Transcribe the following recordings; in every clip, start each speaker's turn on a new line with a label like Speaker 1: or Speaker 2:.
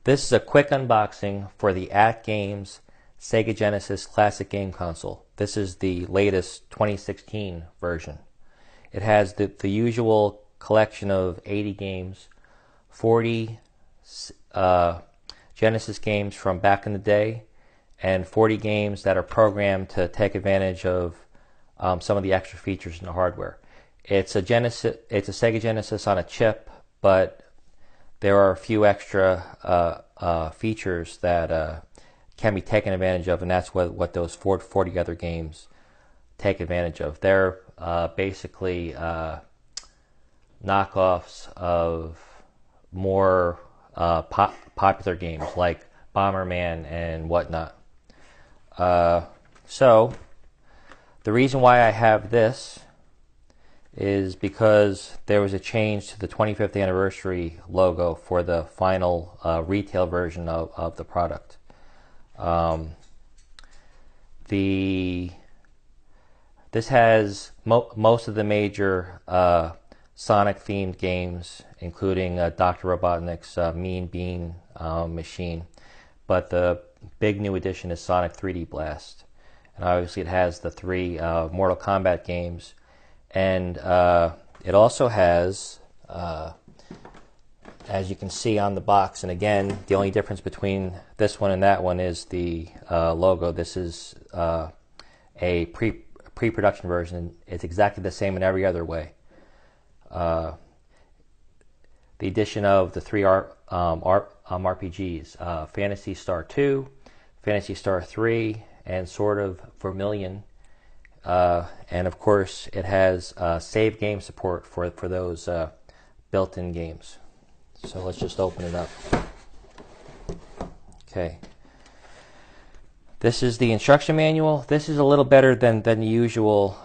Speaker 1: This is a quick unboxing for the AtGames Sega Genesis Classic Game Console. This is the latest 2016 version. It has the usual collection of 80 games, 40 Genesis games from back in the day, and 40 games that are programmed to take advantage of some of the extra features in the hardware. It's a Sega Genesis on a chip, but there are a few extra features that can be taken advantage of, and that's what those 40 other games take advantage of. They're basically knockoffs of more popular games like Bomberman and whatnot. So the reason why I have this is because there was a change to the 25th anniversary logo for the final retail version of the product. This has most of the major Sonic-themed games, including Dr. Robotnik's Mean Bean Machine, but the big new addition is Sonic 3D Blast. And obviously it has the 3 Mortal Kombat games. And it also has, as you can see on the box, and again, the only difference between this one and that one is the logo. This is a pre-production version. It's exactly the same in every other way. The addition of the 3 RPGs, Phantasy Star 2, Phantasy Star 3, and Sword of Vermilion. And of course, it has save game support for those built-in games. So let's just open it up. Okay. This is the instruction manual. This is a little better than the usual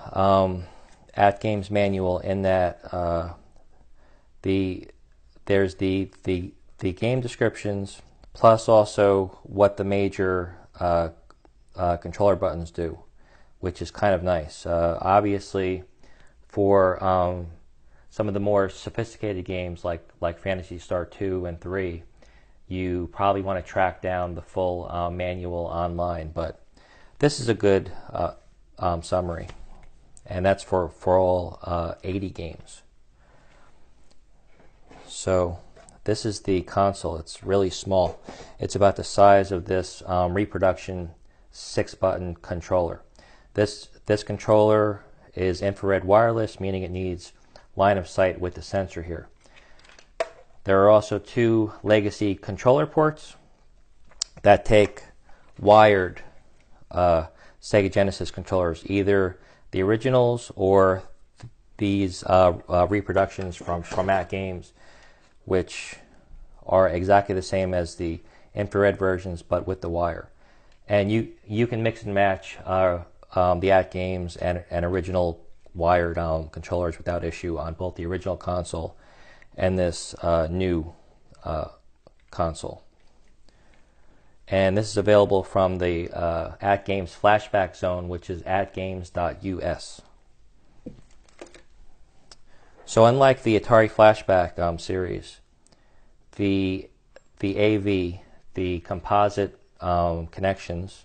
Speaker 1: AtGames manual in that there's the game descriptions plus also what the major controller buttons do, which is kind of nice. Obviously, for some of the more sophisticated games like Phantasy Star 2 and 3, you probably want to track down the full manual online, but this is a good summary, and that's for all 80 games. So this is the console. It's really small. It's about the size of this reproduction 6-button controller. This controller is infrared wireless, meaning it needs line of sight with the sensor here. There are also 2 legacy controller ports that take wired Sega Genesis controllers, either the originals or these reproductions from AtGames, which are exactly the same as the infrared versions but with the wire. And you can mix and match the AtGames and original wired controllers without issue on both the original console and this new console. And this is available from the AtGames Flashback Zone, which is atgames.us. So unlike the Atari Flashback series, the AV, the composite connections,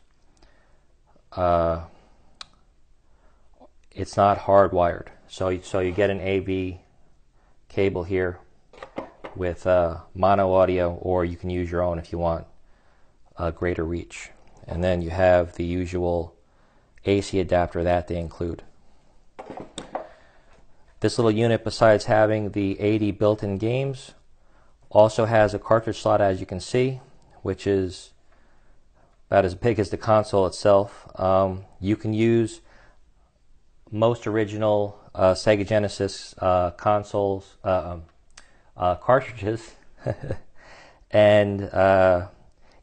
Speaker 1: it's not hardwired. So you get an AV cable here with mono audio, or you can use your own if you want greater reach. And then you have the usual AC adapter that they include. This little unit, besides having the 80 built-in games, also has a cartridge slot, as you can see, which is about as big as the console itself. You can use most original Sega Genesis consoles cartridges and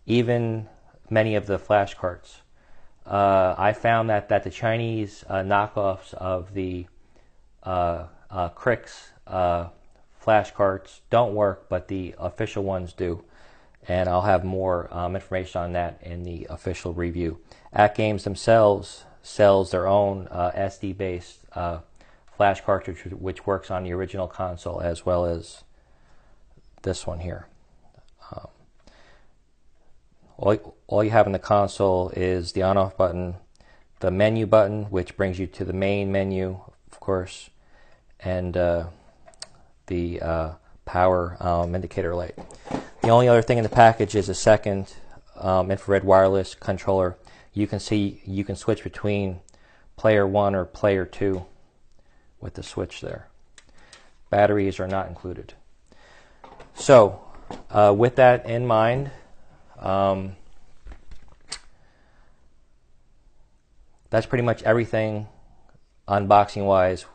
Speaker 1: even many of the flash carts. I found that the Chinese knockoffs of the Crix flash carts don't work, but the official ones do. And I'll have more information on that in the official review. AtGames themselves sells their own SD-based flash cartridge, which works on the original console as well as this one here. all you have in the console is the on-off button, the menu button, which brings you to the main menu, of course, and the power indicator light. The only other thing in the package is a second infrared wireless controller. You can switch between player 1 or player 2 with the switch there. Batteries are not included. So, with that in mind, that's pretty much everything unboxing-wise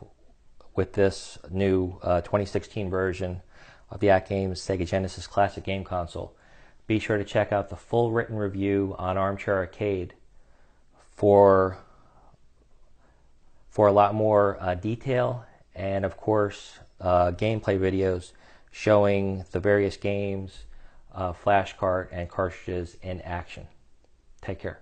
Speaker 1: with this new 2016 version of the AtGames Sega Genesis Classic Game Console. Be sure to check out the full written review on Armchair Arcade for a lot more detail, and of course gameplay videos showing the various games, flash cart, and cartridges in action. Take care.